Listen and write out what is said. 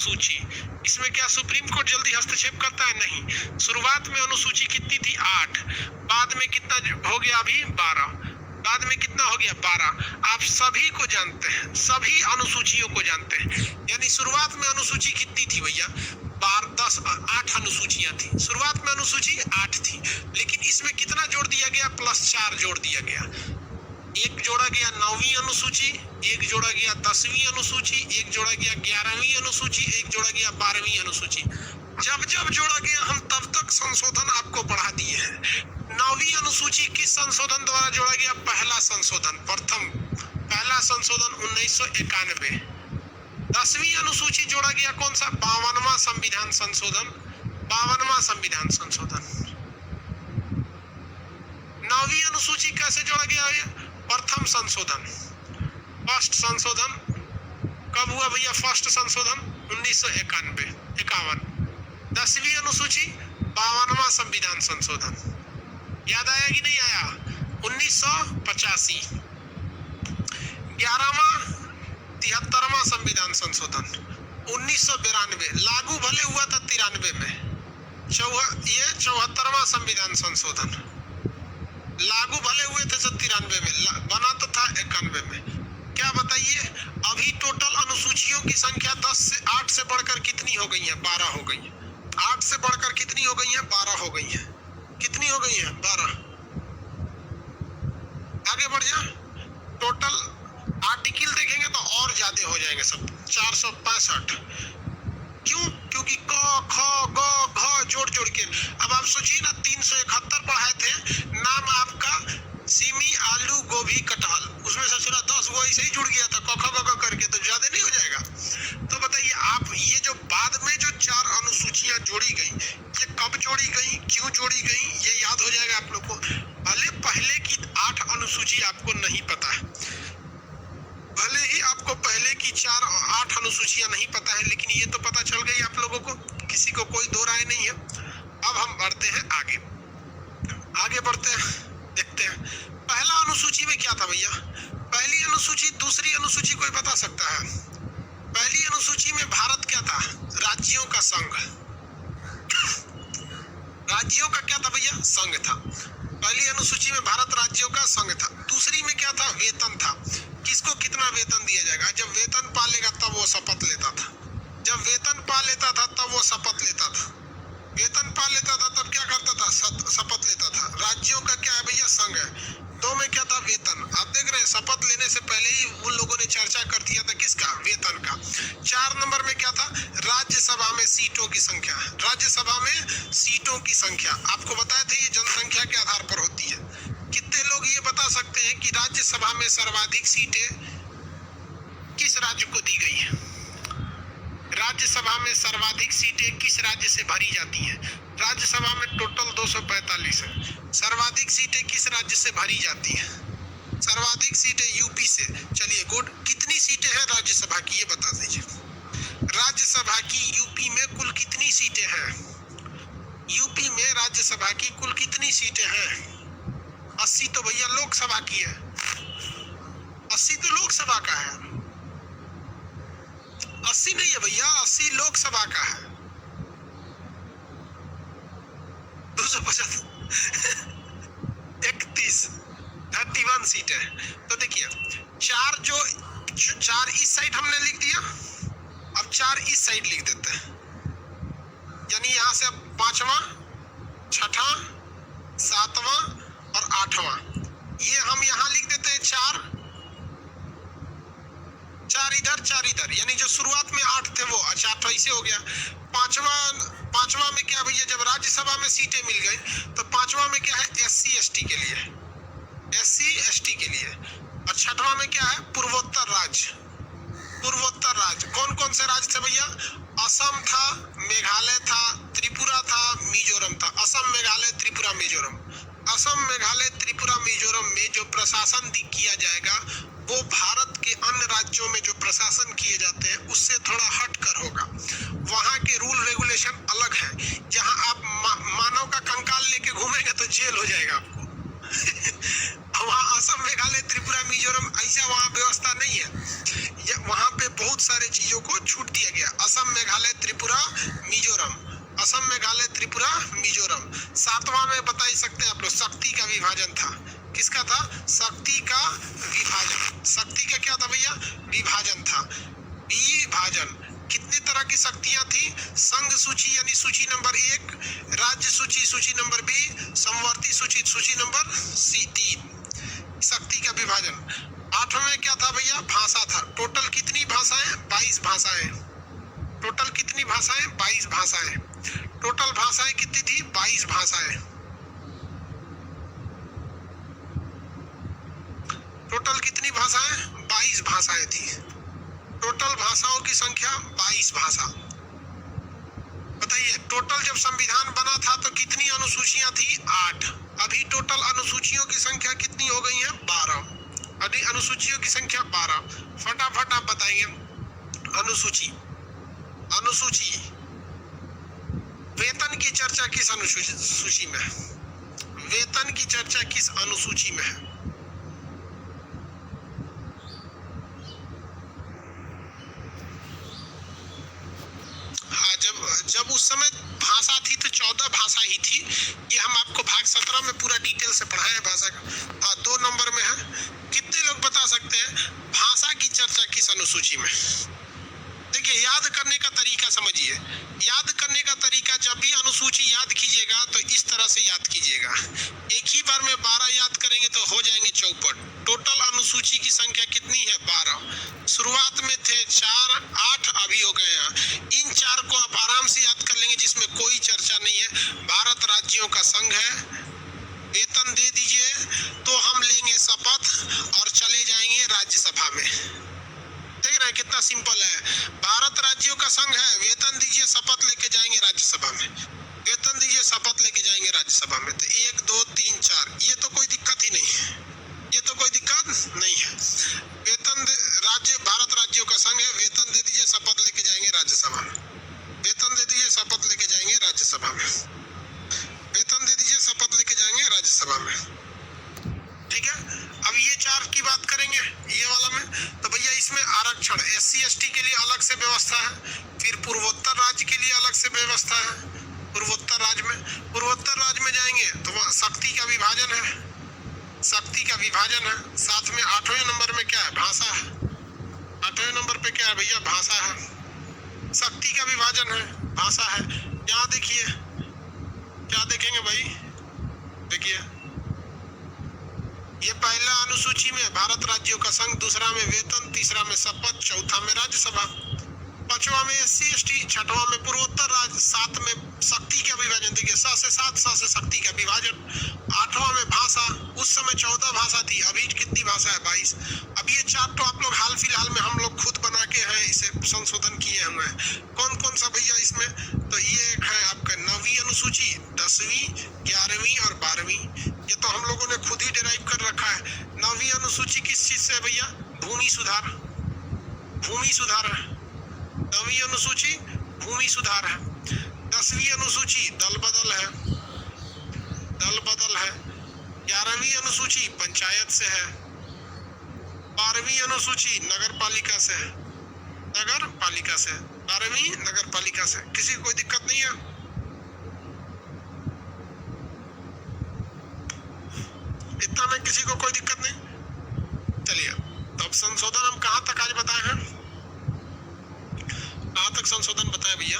सूची, इसमें क्या सुप्रीम कोर्ट जल्दी हस्तक्षेप करता है? नहीं। शुरुआत में अनुसूची कितनी थी? 8। बाद में कितना हो गया? अभी 12। बाद में कितना हो गया? 12। आप सभी को जानते हैं, सभी अनुसूचियों को जानते हैं। यानी शुरुआत में अनुसूची कितनी थी भैया? 12, 10, 8 अनुसूचियां थी। शुरुआत में अनुसूची 8 थी, लेकिन इसमें कितना जोड़ दिया गया? +4 जोड़ दिया गया। एक जोड़ा गया 9वीं अनुसूची, एक जोड़ा गया 10वीं अनुसूची, एक जोड़ा गया 11वीं अनुसूची, एक जोड़ा गया 12वीं अनुसूची। जब जब जोड़ा गया हम तब तक संशोधन आपको बढ़ा दिए हैं। 9वीं अनुसूची किस संशोधन द्वारा जोड़ा गया? पहला संशोधन, प्रथम पहला संशोधन 1991। 10वीं अनुसूची जोड़ा गया कौन सा? 52वां संविधान संशोधन, 52वां संविधान संशोधन। 9वीं अनुसूची कैसे जोड़ा गया है? प्रथम संशोधन, फर्स्ट संशोधन। कब हुआ भैया फर्स्ट संशोधन? 1951। 10वीं अनुसूची 52वां संविधान संशोधन। याद आया कि नहीं आया? 1985। 11वां 73वां संविधान संशोधन 1992। लागू भले हुआ था 93 में। ये 74वां संविधान संशोधन। लागू भले हुए थे 93 में, बना तो था 91 में। क्या बताइए, अभी टोटल अनुसूचियों की संख्या 8 से बढ़कर कितनी हो गई है? 12 हो गई है। 8 से बढ़कर कितनी हो गई है? 12 हो गई है। कितनी हो गई है? 12। आगे बढ़ जा। टोटल आर्टिकल देखेंगे तो और ज्यादा हो जाएंगे सब, 465। क्यों? क्योंकि क, ख, ग, घ जोड़ जोड़ के। अब आप सोचिए ना, 371 पढ़ाए थे, नाम आपका सिमी, आलू, गोभी, कटहल, उसमें से सिर्फ 10 वो ऐसे ही जुड़ गया था क, ख, ग, घ करके, तो ज्यादा नहीं हो जाएगा? तो बताइए आप, ये जो बाद में जो 4 अनुसूचियां जोड़ी गई, ये कब जोड़ी गई, क्यों जोड़ी गई, ये याद हो जाएगा आप लोग को। भले पहले की 8 अनुसूची आपको नहीं पता है, भले ही आपको पहले की 8 अनुसूचियां नहीं पता है, लेकिन ये तो पता चल गई आप लोगों को, किसी को कोई दो राय नहीं है। अब हम बढ़ते हैं आगे, आगे बढ़ते हैं, देखते हैं पहला अनुसूची में क्या था भैया। पहली अनुसूची, दूसरी अनुसूची कोई बता सकता है? पहली अनुसूची में भारत क्या था? राज्यों का संघ। राज्यों का क्या था भैया? संघ था। पहली अनुसूची में भारत राज्यों का संघ था। दूसरी में क्या था? वेतन था। किसको कितना वेतन दिया जाएगा? जब वेतन पा लेगा तब वो शपथ लेता था। जब वेतन पा लेता था तब वो शपथ लेता था। वेतन पा लेता था तब क्या करता था? शपथ लेता था। राज्यों का क्या है भैया? संघ है। 2 में क्या था? वेतन। आप देख रहे हैं, शपथ लेने से पहले ही उन लोगों ने चर्चा कर दिया था किसका? वेतन का। 4 नंबर में क्या था? राज्यसभा में सीटों की संख्या। राज्यसभा में सीटों की संख्या आपको बताया था, ये जनसंख्या के आधार पर होती है। कितने लोग ये बता सकते हैं कि राज्यसभा में सर्वाधिक सीटें किस राज्य को दी गई है? राज्यसभा में सर्वाधिक सीटें किस राज्य से भरी जाती हैं? राज्यसभा में टोटल 245 है। सर्वाधिक सीटें किस राज्य से भरी जाती हैं? सर्वाधिक सीटें यूपी से। चलिए गुड। कितनी सीटें हैं राज्यसभा की, ये बता दीजिए। राज्यसभा की यूपी में कुल कितनी सीटें हैं? यूपी में राज्यसभा की कुल कितनी सीटें हैं? 80 तो भैया लोकसभा की है। 80 तो लोकसभा का है। 80 नहीं है भैया, 80 लोकसभा का है। 250 31 सीट है। तो देखिए 4 इस साइड हमने लिख दिया, अब 4 इस साइड लिख देते हैं। यानी यहां से अब 5वां, 6वां, 7वां और 8वां, ये हम यहां लिख देते हैं 4 इधर 4 इधर, यानी जो शुरुआत में 8 थे वो 4 तो ऐसे हो गया। पांचवा में क्या भैया, जब राज्यसभा में सीटें मिल गई तो 5वां में क्या है? SC ST के लिए, SC ST के लिए। और 6वां में क्या है? पूर्वोत्तर राज्य। पूर्वोत्तर राज्य कौन कौन से राज्य थे भैया? असम था, मेघालय था, त्रिपुरा था, मिजोरम था। असम, मेघालय, त्रिपुरा, मिजोरम। असम, मेघालय, त्रिपुरा, मिजोरम में जो प्रशासन किया जाएगा वो भारत के अन्य राज्यों में जो प्रशासन किए जाते हैं उससे थोड़ा हटकर होगा। वहाँ के रूल रेगुलेशन अलग है। जहाँ आप मानव का कंकाल लेके घूमेंगे तो जेल हो जाएगा आपको। वहाँ असम, मेघालय, त्रिपुरा, मिजोरम ऐसा वहाँ व्यवस्था नहीं है। वहाँ पे बहुत सारे चीजों को छूट दिया गया। असम, मेघालय मेघालय त्रिपुरा मिजोरम, असम मेघालय त्रिपुरा मिजोरम। सातवां में बता ही सकते हैं आप लोग, शक्ति का विभाजन था। किसका था? शक्ति का विभाजन। शक्ति का क्या था भैया? विभाजन था। विभाजन। कितने तरह की शक्तियां थी? संघ सूची यानी सूची नंबर 1, राज्य सूची सूची नंबर 2, समवर्ती सूची सूची नंबर 3। शक्ति का विभाजन। आठवें में क्या था भैया? भाषा था। टोटल कितनी भाषाएं? 22 भाषाएं। टोटल कितनी भाषाएं? 22 भाषाएं। टोटल भाषाएं कितनी थी? 22 भाषाएं। टोटल कितनी भाषाएं? 22 भाषाएं थी। टोटल भाषाओं की संख्या 22 भाषा। बताइए, टोटल जब संविधान बना था तो कितनी अनुसूचियां थी? 8। अभी टोटल अनुसूचियों की संख्या कितनी हो गई है? 12। अभी अनुसूचियों की संख्या 12। फटाफट आप बताइए। अनुसूची, अनुसूची, वेतन की चर्चा किस अनुसूची में है? वेतन की चर्चा किस अनुसूची में है? हाँ, जब उस समय भाषा थी तो 14 भाषा ही थी। ये हम आपको भाग 17 में पूरा डिटेल से पढ़ाए हैं भाषा का। हाँ, 2 नंबर में है। कितने लोग बता सकते हैं भाषा की चर्चा किस अनुसूची में? देखिए, याद करने का तरीका समझिए। याद करने का तरीका, जब भी अनुसूची याद कीजिएगा तो इस तरह से याद कीजिएगा। एक ही बार में 12 याद करेंगे तो हो जाएंगे चौपट। टोटल अनुसूची की संख्या कितनी है? 12। शुरुआत में थे 4, 8 अभी हो गए हैं। इन 4 को आप आराम से याद कर लेंगे, जिसमें कोई चर्चा नहीं है। भारत राज्यों का संघ है, वेतन दे दीजिए तो हम लेंगे शपथ और चले जाएंगे राज्यसभा में। देख रहे हैं कितना सिंपल है। भारत राज्यों का संघ है, वेतन दीजिए शपथ लेके जाएंगे राज्यसभा में। वेतन दीजिए शपथ लेके जाएंगे राज्यसभा में। तो 1 2 3 4, ये तो कोई दिक्कत ही नहीं है। ये तो कोई दिक्कत नहीं है। वेतन राज्य, भारत राज्यों का संघ है, वेतन दे दीजिए शपथ लेके जाएंगे राज्यसभा में। वेतन दे दीजिए शपथ लेके जाएंगे राज्यसभा में। वेतन दे दीजिए शपथ लेके जाएंगे राज्यसभा में। ठीक है, अब ये 4 की बात करेंगे ये वाला में। तो भैया इसमें आरक्षण, SC ST के लिए अलग से व्यवस्था है। फिर पूर्वोत्तर राज्य के लिए अलग से व्यवस्था है। पूर्वोत्तर राज्य में जाएंगे तो वहाँ शक्ति का विभाजन है। शक्ति का विभाजन है। साथ में 8वें नंबर में क्या है? भाषा है। 8वें नंबर पे क्या है भैया? भाषा है। शक्ति का विभाजन है, भाषा है। यहाँ देखिए, क्या देखेंगे भाई? देखिए, ये पहला अनुसूची में भारत राज्यों का संघ, दूसरा में वेतन, तीसरा में शपथ, चौथा में राज्यसभा, 5वां में SC ST, 6वां में पूर्वोत्तर राज्य, 7 में शक्ति का विभाजन। देखिए, 7 से 7, 7 से शक्ति का विभाजन। 8वां में भाषा, उस समय 14 भाषा थी, अभी कितनी भाषा है? 22। अब ये 4 तो आप लोग हाल फिलहाल में हम लोग खुद बना के हैं, इसे संशोधन किए हुए हैं। कौन कौन सा भैया इसमें? तो ये एक है आपका 9वीं अनुसूची, 10वीं, 11वीं और 12वीं। ये तो हम लोगों ने खुद ही डिराइव कर रखा है। 9वीं अनुसूची किस चीज से है भैया? भूमि सुधार। भूमि सुधार है 9वीं अनुसूची, भूमि सुधार है। 10वीं अनुसूची दल बदल है, दल बदल है। 11वीं अनुसूची पंचायत से है। 12वीं अनुसूची नगर पालिका से है, नगर पालिका से। 12वीं नगर पालिका से। किसी को कोई दिक्कत नहीं है? इतना में किसी को कोई दिक्कत नहीं? चलिए, तो अब संशोधन हम कहाँ तक आज बताए हैं? कहाँ तक संशोधन बताए भैया?